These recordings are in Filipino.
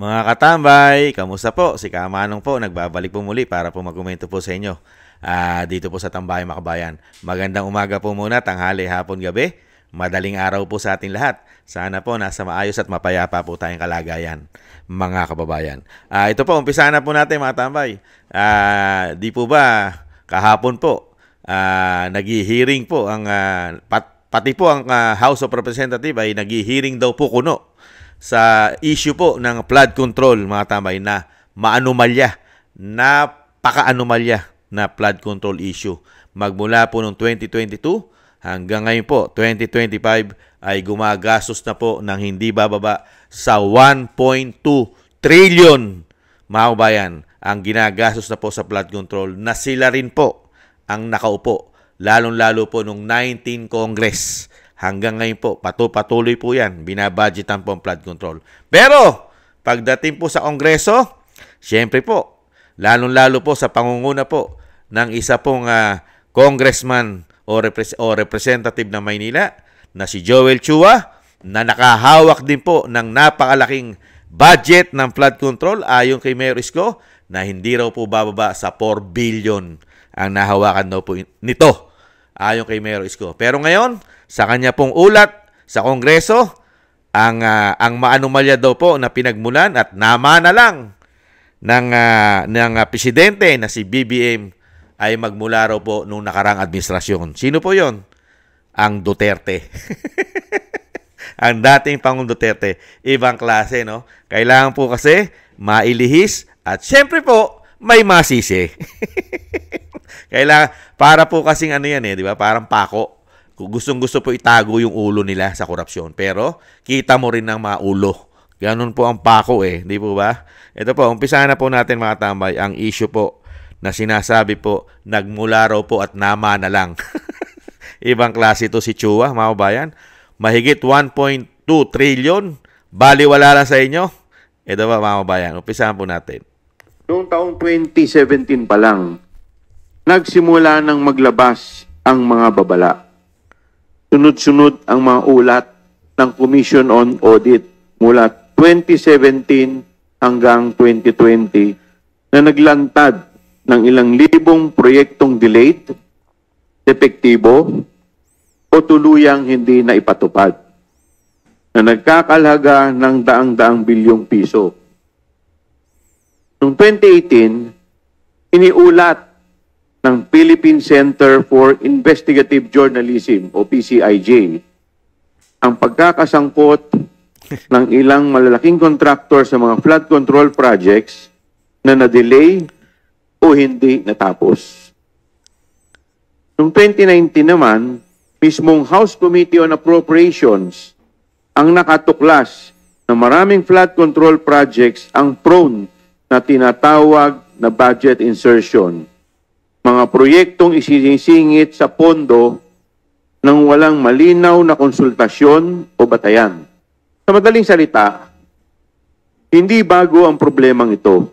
Mga katambay, kamusta po? Si Kamanong po, nagbabalik po muli para po magkomento po sa inyo dito po sa Tambayan Makabayan. Magandang umaga po muna, tanghali, hapon, gabi. Madaling araw po sa ating lahat. Sana po nasa maayos at mapayapa po tayong kalagayan, mga kababayan. Ito po, umpisa na po natin mga tambay. Di po ba kahapon po, nag-hearing po ang, pati po ang House of Representatives ay nag-hearing daw po kuno sa issue po ng flood control, mga tambay, na maanomalya, napaka-anomalya na flood control issue. Magmula po noong 2022 hanggang ngayon po, 2025, ay gumagastos na po ng hindi bababa sa 1.2 trillion, mga kabayan, ang ginagastos na po sa flood control, na sila rin po ang nakaupo, lalong-lalo po noong 19 Congress. Hanggang ngayon po, patuloy po yan. Binabudgetan po ang flood control. Pero, pagdating po sa Kongreso, siyempre po, lalong-lalo po sa pangunguna po ng isa pong congressman o representative ng Maynila na si Joel Chua, na nakahawak din po ng napakalaking budget ng flood control ayon kay Mayor Isko, na hindi raw po bababa sa 4 billion ang nahawakan daw po nito ayon kay Mayor Isko. Pero ngayon, sa kanya pong ulat sa Kongreso, ang maanomalya daw po na pinagmulan at namana lang ng presidente na si BBM ay magmula raw po nung nakarang administrasyon. Sino po yon? Ang Duterte. Ang dating Pangulong Duterte. Ibang klase, no? Kailangan po kasi mailihis at syempre po may masisi. Kailangan, para po kasing ano yan di ba? Parang pako. Gustong-gusto po itago yung ulo nila sa korupsyon. Pero, kita mo rin ng mga ulo. Ganun po ang pako di po ba? Ito po, umpisahan na po natin mga tambay, ang issue po na sinasabi po, nagmula raw po at nama na lang. Ibang klase ito si Chua, mga kabayan. Mahigit 1.2 trillion. Baliwala lang sa inyo. Ito ba mga kabayan, umpisahan po natin. Noong taong 2017 pa lang, nagsimula ng maglabas ang mga babala. Sunod-sunod ang mga ulat ng Commission on Audit mula 2017 hanggang 2020 na naglantad ng ilang libong proyektong delayed, epektibo, o tuluyang hindi na ipatupad, na nagkakalhaga ng daang-daang bilyong piso. Noong 2018, iniulat ng Philippine Center for Investigative Journalism o PCIJ ang pagkakasangkot ng ilang malalaking contractor sa mga flood control projects na na-delay o hindi natapos. Noong 2019 naman, mismong House Committee on Appropriations ang nakatuklas na maraming flood control projects ang prone na tinatawag na budget insertion. Mga proyektong isinisingit sa pondo ng walang malinaw na konsultasyon o batayan. Sa madaling salita, hindi bago ang problemang ito.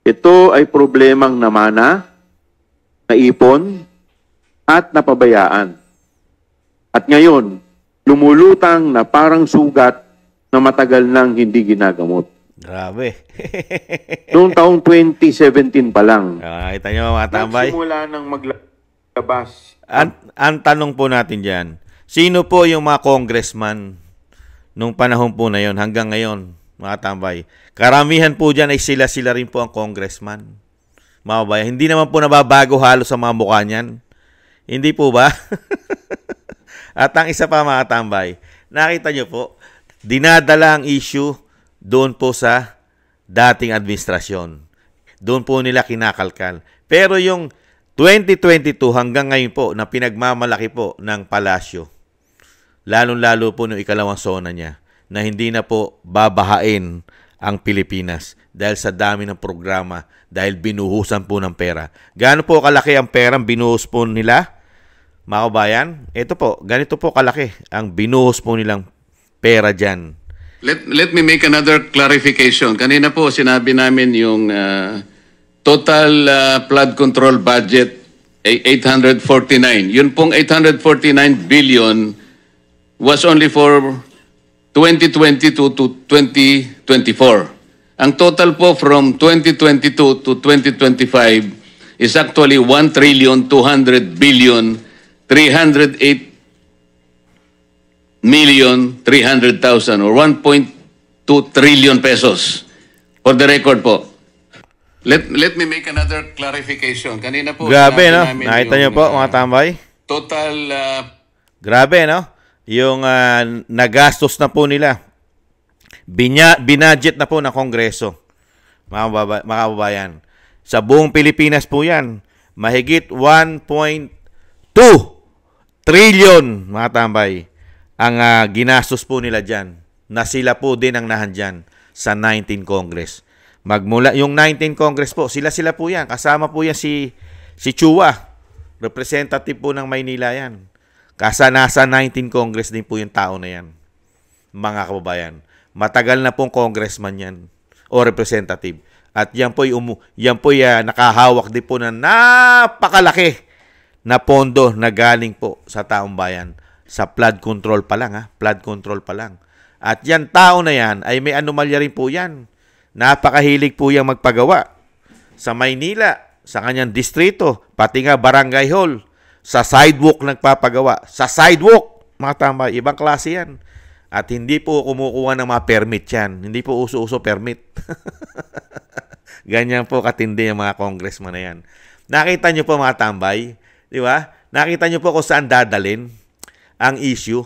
Ito ay problemang namana, naipon, at napabayaan. At ngayon, lumulutang na parang sugat na matagal nang hindi ginagamot. Grabe. Noong taong 2017 pa lang. Kita nyo mga tambay. Nagsimula ng maglabas. Ang tanong po natin dyan, sino po yung mga congressman nung panahon po na yon hanggang ngayon, mga tambay? Karamihan po dyan ay sila rin po ang congressman. Mga bayan, hindi naman po nababago halos sa mga mukha niyan. Hindi po ba? At ang isa pa mga tambay, nakita nyo po, dinadala ang issue doon po sa dating administrasyon. Doon po nila kinakalkal. Pero yung 2022 hanggang ngayon po na pinagmamalaki po ng palasyo, lalong-lalo po nung ikalawang zona niya, na hindi na po babahain ang Pilipinas dahil sa dami ng programa, dahil binuhusan po ng pera. Gaano po kalaki ang perang binuhos po nila, mga kabayan? Ito po, ganito po kalaki ang binuhos po nilang pera dyan. Let me make another clarification. Kanina po sinabi namin yung total flood control budget ay 849. Yun pong 849 billion was only for 2022 to 2024. Ang total po from 2022 to 2025 is actually 1,200,000,308,300,000 or 1.2 trillion pesos. For the record po. Let me make another clarification. Kanina po Grabe, sinabi no? namin Nakita yung, niyo po, mga tambay? total Grabe, no? Yung nagastos na po nila. Binudget na po ng Kongreso. Mga kababayan. Sa buong Pilipinas po yan. Mahigit 1.2 trillion, mga tambay, ang ginastos po nila dyan. Na sila po din ang nahandyan sa 19 Congress. Magmula, yung 19 Congress po, sila po yan. Kasama po yan si Chua. Representative po ng Maynila yan. Nasa 19 Congress din po yung tao na yan. Mga kababayan. Matagal na pong congressman yan o representative. At yan po'y nakahawak din po na napakalaki na pondo na galing po sa taong bayan. Sa flood control pa lang, flood control pa lang. At yan tao na yan ay may anomalya rin po yan. Napakahilig po yang magpagawa sa Maynila, sa kanyang distrito, pati nga barangay hall, sa sidewalk nagpapagawa. Sa sidewalk, mga tama, ibang klase yan. At hindi po kumukuha ng mga permit yan. Hindi po uso-uso permit. Ganyan po katindi yung mga congressman na yan. Nakita nyo po mga tambay, di ba? Nakita nyo po kung saan dadalin ang issue.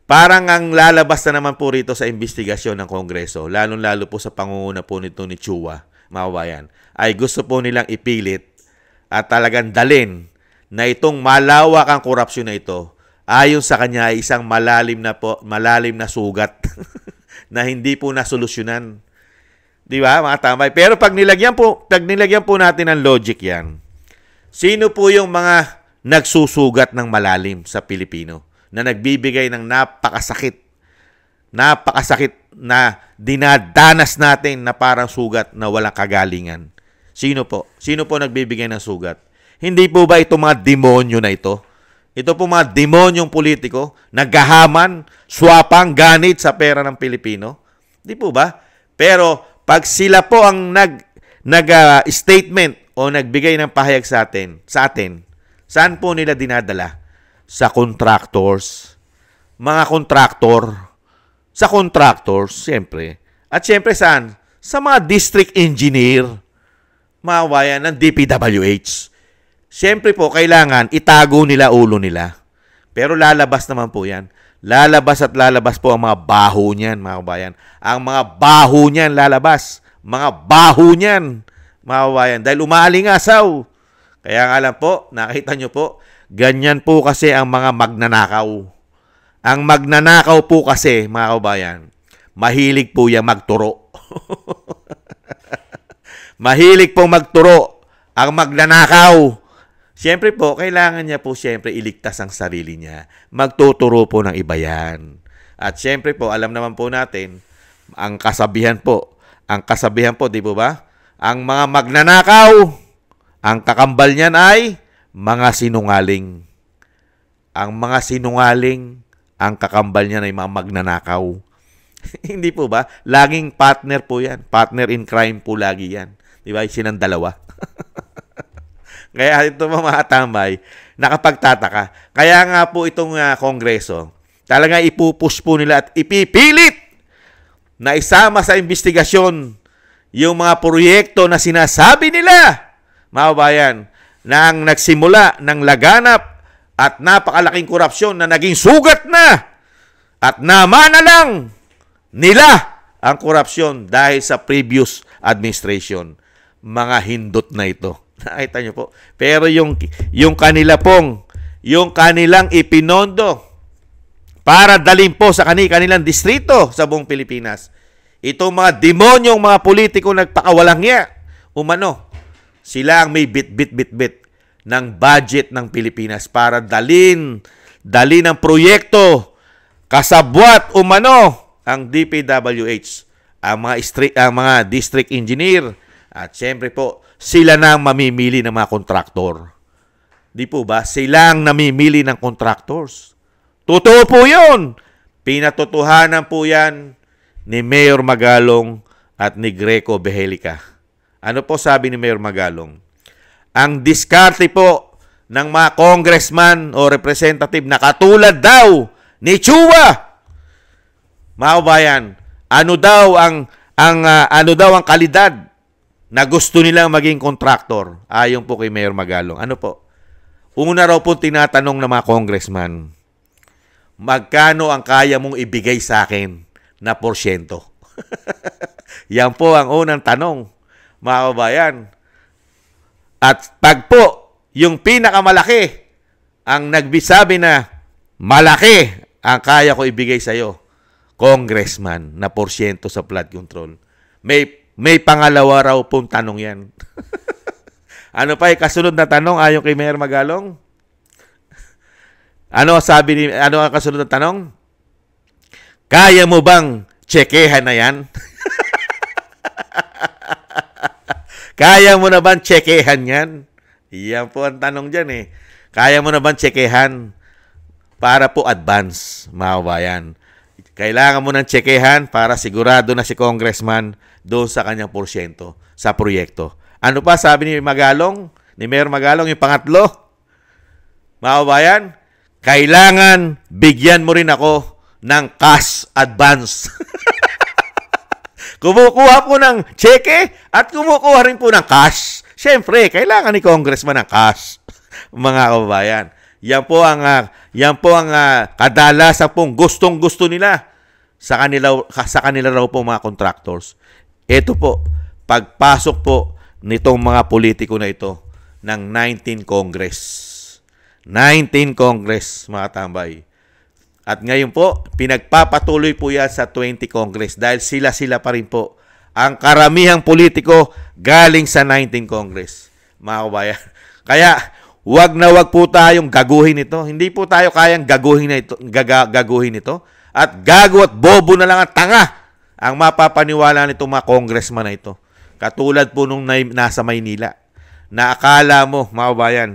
Parang ang lalabas na naman po rito sa investigasyon ng Kongreso, lalong-lalo po sa pangunguna po nito ni Chua, mga kabayan, ay gusto po nilang ipilit at talagang dalin na itong malawak ang korupsyon na ito, ayon sa kanya ay isang malalim na sugat na hindi po nasolusyonan. Di ba, mga tambay? Pero pag nilagyan po natin ng logic yan, sino po yung mga nagsusugat ng malalim sa Pilipino na nagbibigay ng napakasakit na dinadanas natin na parang sugat na walang kagalingan? Sino po? Sino po nagbibigay ng sugat? Hindi po ba ito mga demonyo na ito? Ito po mga demonyong politiko, naghahaman, swapang, ganit sa pera ng Pilipino? Di po ba? Pero pag sila po ang nag-statement o nagbigay ng pahayag sa atin, saan po nila dinadala? Sa contractors. Mga contractor. Sa contractors, siyempre. At siyempre saan? Sa mga district engineer. Mga bayan ng DPWH. Siyempre po, kailangan itago nila ulo nila. Pero lalabas naman po yan. Lalabas at lalabas po ang mga baho niyan, mga kabayan. Ang mga baho niyan lalabas. Mga baho niyan, mga kabayan. Dahil umaalingasaw. Kaya nga lang po, nakita nyo po, ganyan po kasi ang mga magnanakaw. Ang magnanakaw po kasi, mga kabayan, mahilig po yan magturo. Mahilig po magturo ang magnanakaw. Siyempre po, kailangan niya po siyempre iligtas ang sarili niya. Magtuturo po ng iba yan. At siyempre po, alam naman po natin, ang kasabihan po, di po ba? Ang mga magnanakaw, ang kakambal niyan ay mga sinungaling. Ang mga sinungaling, ang kakambal niyan ay mga magnanakaw. Hindi po ba? Laging partner po yan. Partner in crime po lagi yan. Di ba? Silang dalawa. Kaya ito mga tambay, nakapagtataka. Kaya nga po itong Kongreso, talaga ipupush po nila at ipipilit na isama sa investigasyon yung mga proyekto na sinasabi nila, mga bayan, na ang nagsimula ng laganap at napakalaking korupsyon na naging sugat na at namana lang nila ang korupsyon dahil sa previous administration. Mga hindot na ito. Nakita nyo po. Pero yung kanilang ipinondo para dalhin po sa kanilang distrito sa buong Pilipinas. Itong mga demonyong mga politiko nagpakawalang niya. Umano, sila ang may bit ng budget ng Pilipinas para dalhin ang proyekto kasabwat umano ang DPWH, ang mga district engineer, at siyempre po, sila na ang mamimili ng mga kontraktor. Di po ba? Sila ang namimili ng contractors. Totoo po yun. Pinatotohanan po yan ni Mayor Magalong at ni Greco Behelica. Ano po sabi ni Mayor Magalong? Ang diskarte po ng mga congressman o representative na katulad daw ni Chua. Mga kabayan, ano daw ang kalidad na gusto nilang maging kontraktor ayon po kay Mayor Magalong? Ano po? Una raw po tinatanong ng mga congressman, magkano ang kaya mong ibigay sa akin na porsyento? Yan po ang unang tanong, mga kabayan. At pag po, yung pinakamalaki, ang nagbisabi na malaki ang kaya ko ibigay sa iyo, congressman na porsyento sa flood control. May pangalawa raw pong tanong yan. Ano pa yung kasunod na tanong ayon kay Mayor Magalong? Ano ang kasunod na tanong? Kaya mo bang tsekehan na yan? Kaya mo na bang tsekehan yan? Yan po ang tanong dyan eh. Kaya mo na bang tsekehan? Para po advance, mga kabayan. Kailangan mo ng tsekehan para sigurado na si congressman doon sa kanyang porsyento sa proyekto. Ano pa sabi ni Mayor Magalong, yung pangatlo? Mga kabayan, kailangan bigyan mo rin ako ng cash advance. Kumukuha po ng cheque at kumukuha rin po ng cash. Siyempre, kailangan ni congressman ng cash. Mga kababayan, yan po ang kadalasan pong gustong-gusto nila sa kanila raw po mga contractors. Ito po, pagpasok po nitong mga politiko na ito ng 19 Congress. 19 Congress, mga tambay. At ngayon po, pinagpapatuloy po yan sa 20 Congress dahil sila pa rin po ang karamihang politiko galing sa 19 Congress, mga kabayan. Kaya, wag po tayong gaguhin ito. Hindi po tayo kayang gaguhin ito. At gago at bobo na lang ang tanga ang mapapaniwala nitong mga congressman na ito. Katulad po nung nasa Maynila, na akala mo, mga kabayan,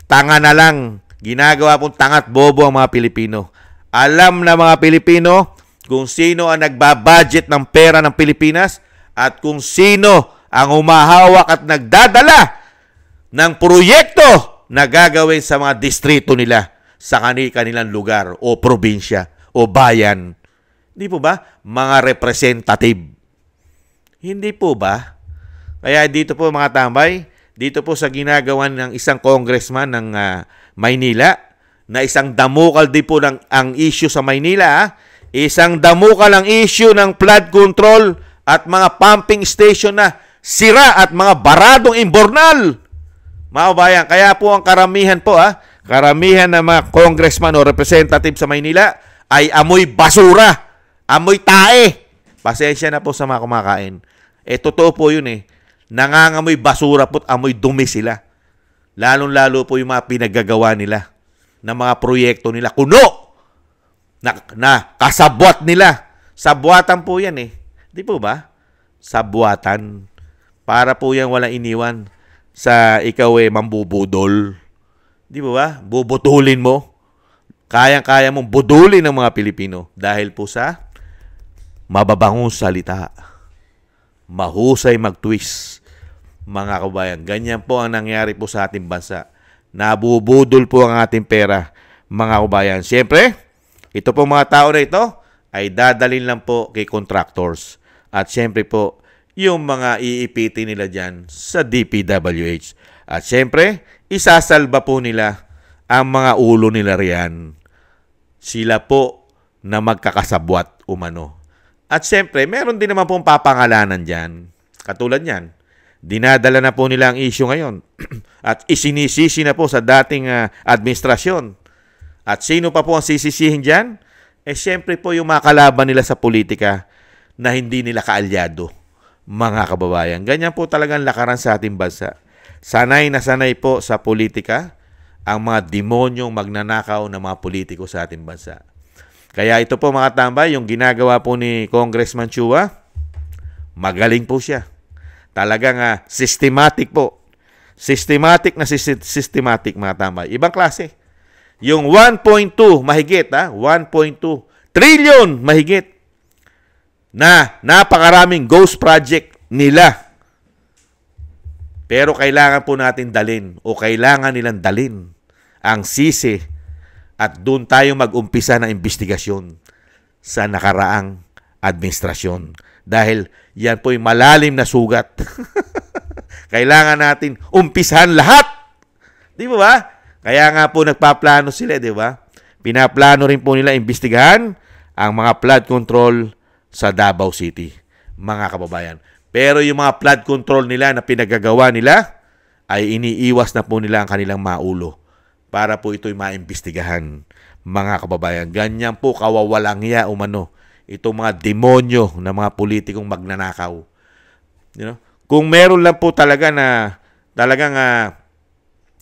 tanga na lang, ginagawa pong tanga at bobo ang mga Pilipino. Alam na mga Pilipino kung sino ang nagbabudget ng pera ng Pilipinas at kung sino ang humahawak at nagdadala ng proyekto na gagawin sa mga distrito nila sa kanilang lugar o probinsya o bayan. Hindi po ba? Mga representative. Hindi po ba? Kaya dito po mga tambay, dito po sa ginagawa ng isang congressman ng Maynila, na isang damukal din po ang issue sa Maynila. Isang damukal ang issue ng flood control at mga pumping station na sira at mga baradong imbornal. Mga kabayan, kaya po ang karamihan ng mga congressman o representative sa Maynila ay amoy basura, amoy tae. Pasensya na po sa mga kumakain. Totoo po yun eh. Nangangamoy basura po at amoy dumi sila. Lalong-lalo po yung mga pinaggagawa nila na mga proyekto nila. Kuno! Na kasabwat nila. Sabwatan po yan eh. Di po ba? Sabwatan. Para po yan walang iniwan sa ikaw mambubudol. Di ba? Bubutulin mo. Kayang-kaya mong budulin ng mga Pilipino dahil po sa mababangong salita. Mahusay mag-twist. Mga kabayan, ganyan po ang nangyari po sa ating bansa. Nabubudol po ang ating pera, mga kabayan. Siyempre, ito po mga tao na ito ay dadalhin lang po kay contractors. At siyempre po, yung mga iipitin nila dyan sa DPWH. At siyempre, isasalba po nila ang mga ulo nila riyan. Sila po na magkakasabwat umano. At siyempre, meron din naman pong papangalanan dyan. Katulad yan, dinadala na po nila ang issue ngayon. At isinisisi na po sa dating administrasyon. At sino pa po ang sisisihin dyan? Siyempre po yung mga kalaban nila sa politika na hindi nila kaalyado, mga kababayan. Ganyan po talagang lakaran sa ating bansa. Sanay na sanay po sa politika ang mga demonyong magnanakaw ng mga politiko sa ating bansa. Kaya ito po mga tambay, yung ginagawa po ni Congressman Chua, magaling po siya. Talagang systematic po. Systematic mga tambay. Ibang klase. Yung 1.2 mahigit, 1.2 trillion mahigit na napakaraming ghost project nila. Pero kailangan po natin dalin o kailangan nilang dalin ang sisi at doon tayo mag-umpisa ng investigasyon sa nakaraang administrasyon. Dahil yan po yung malalim na sugat. Kailangan natin umpisahan lahat. Di ba? Kaya nga po nagpaplano sila, di ba? Pinaplano rin po nila imbestigahan ang mga flood control sa Davao City, mga kababayan. Pero yung mga flood control nila na pinagagawa nila ay iniiwas na po nila ang kanilang maulo para po ito'y maimbestigahan, mga kababayan. Ganyan po kawawalang hiya umano itong mga demonyo na mga politikong magnanakaw. You know? Kung meron lang po talaga na talagang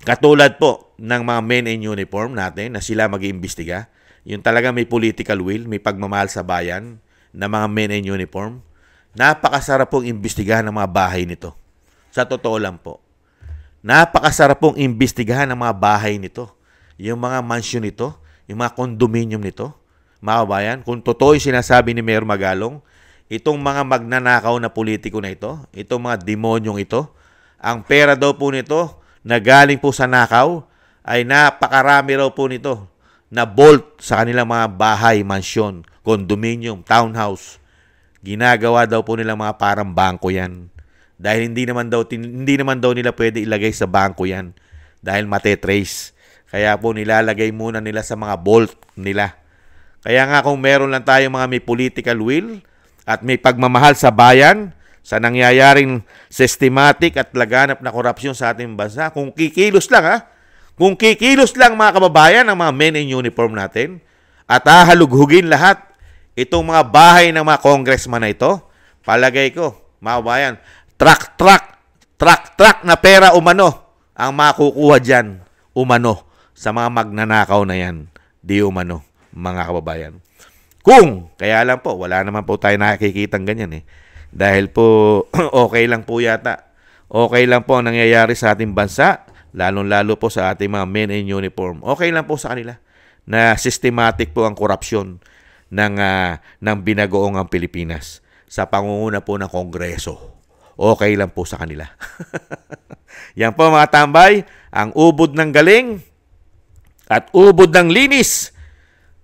katulad po ng mga men in uniform natin na sila mag-iimbestiga, yung talaga may political will, may pagmamahal sa bayan na mga men in uniform, napakasarap pong imbestigahan ng mga bahay nito. Sa totoo lang po. Napakasarap pong imbestigahan ng mga bahay nito. Yung mga mansion nito, yung mga condominium nito. Mga kabayan, kung totoo yung sinasabi ni Mayor Magalong, itong mga magnanakaw na politiko na ito, itong mga demonyong ito, ang pera daw po nito na galing po sa nakaw ay napakarami raw po nito na bolt sa kanilang mga bahay, mansion, condominium, townhouse. Ginagawa daw po nilang mga parang bangko yan. Dahil hindi naman daw nila pwede ilagay sa bangko yan. Dahil matetrace. Kaya po nilalagay muna nila sa mga vault nila. Kaya nga kung meron lang tayong mga may political will at may pagmamahal sa bayan, sa nangyayaring systematic at laganap na korupsyon sa ating bansa, kung kikilos lang kung kikilos lang mga kababayan ang mga men in uniform natin at hahalughugin lahat itong mga bahay ng mga congressman na ito, palagay ko, mga kababayan, truck na pera umano ang makukuha dyan umano sa mga magnanakaw na yan. Di umano, mga kababayan. Kaya lang po, wala naman po tayo nakikitang ganyan Dahil po, okay lang po yata. Okay lang po ang nangyayari sa ating bansa, lalong-lalo po sa ating mga men in uniform. Okay lang po sa kanila na systematic po ang korupsyon ng binagoong ang Pilipinas sa pangunguna po ng Kongreso. Okay lang po sa kanila. Yan po mga tambay, ang ubod ng galing at ubod ng linis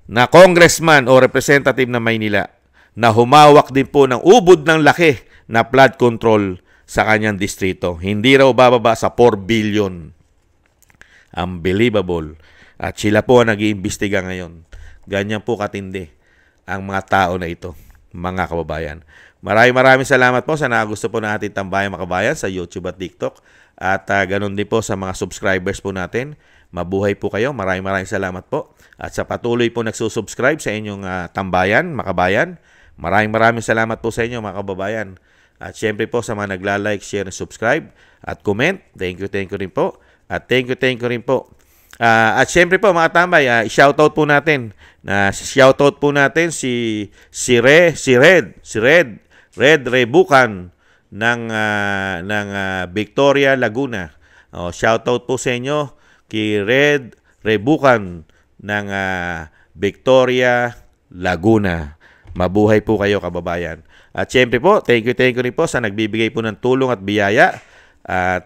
na congressman o representative ng Maynila na humawak din po ng ubod ng laki na flood control sa kanyang distrito. Hindi raw bababa sa 4 billion. Unbelievable. At sila po ang nag-iimbestiga ngayon. Ganyan po katindi ang mga tao na ito, mga kababayan. Maraming salamat po sa nagusto po na ating tambayan mga kababayan sa YouTube at TikTok. At ganun din po sa mga subscribers po natin. Mabuhay po kayo. Maraming salamat po. At sa patuloy po nagsusubscribe sa inyong tambayan, mga kababayan. Maraming salamat po sa inyo mga kababayan. At syempre po sa mga nagla-like, share, subscribe at comment. Thank you rin po. At thank you rin po. At syempre po mga tambay, shoutout po natin. Shoutout po natin si Red Rebukan ng Victoria, Laguna. Shoutout po sa inyo kay Red Rebukan ng Victoria, Laguna. Mabuhay po kayo kababayan. At syempre po, thank you rin po sa nagbibigay po ng tulong at biyaya.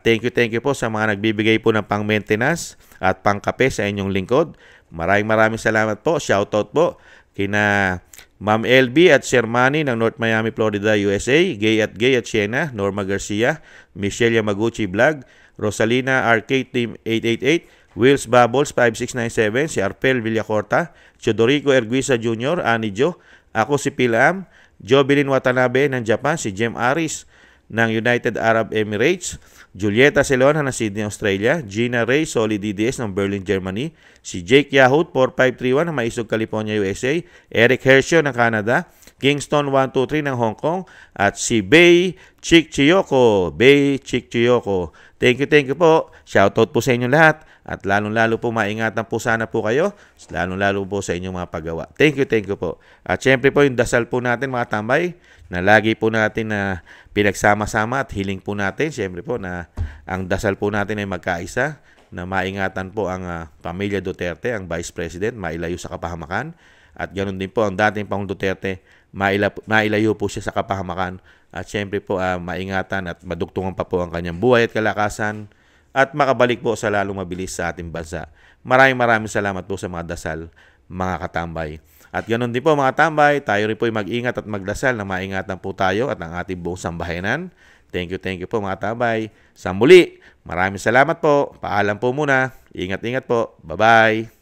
Thank you po sa mga nagbibigay po ng pang-maintenance at pang-kape sa inyong lingkod. Maraming salamat po. Shoutout po kina Ma'am LB at Sir Manny ng North Miami, Florida, USA. Gay at Siena, Norma Garcia, Michelle Yamaguchi Vlog, Rosalina Arcade Team 888, Wills Bubbles 5697, si Arpel Villacorta, Chodorico Erguisa Jr., Ani Jo, ako si Pilam, Jovelyn Watanabe ng Japan, si Jem Aris ng United Arab Emirates, Julieta Celona ng Sydney, Australia, Gina Ray Solid DDS ng Berlin, Germany, si Jake Yahoo 4531 ng Maisog, California, USA, Eric Hershio ng Canada, Kingston 123 ng Hong Kong, at si Bay Chick Chiyoko. Thank you po. Shoutout po sa inyo lahat. At lalong-lalo po maingatan po sana po kayo. Lalong-lalo po sa inyong mga paggawa. Thank you po. At syempre po yung dasal po natin mga tambay na lagi po natin na pinagsama-sama at hiling po natin. Syempre po na ang dasal po natin ay magkaisa na maingatan po ang pamilya Duterte, ang Vice President, mailayo sa kapahamakan. At ganoon din po ang dating Pangulong Duterte mailayo po siya sa kapahamakan. At syempre po, maingatan at madugtungan pa po ang kanyang buhay at kalakasan at makabalik po sa lalong mabilis sa ating bansa. Maraming salamat po sa mga dasal, mga katambay. At ganoon din po mga tambay, tayo rin po ay mag-ingat at magdasal na maingatan po tayo at ang ating buong sambahayan. Thank you po mga tambay. Sa muli, maraming salamat po. Paalam po muna. Ingat-ingat po. Bye-bye.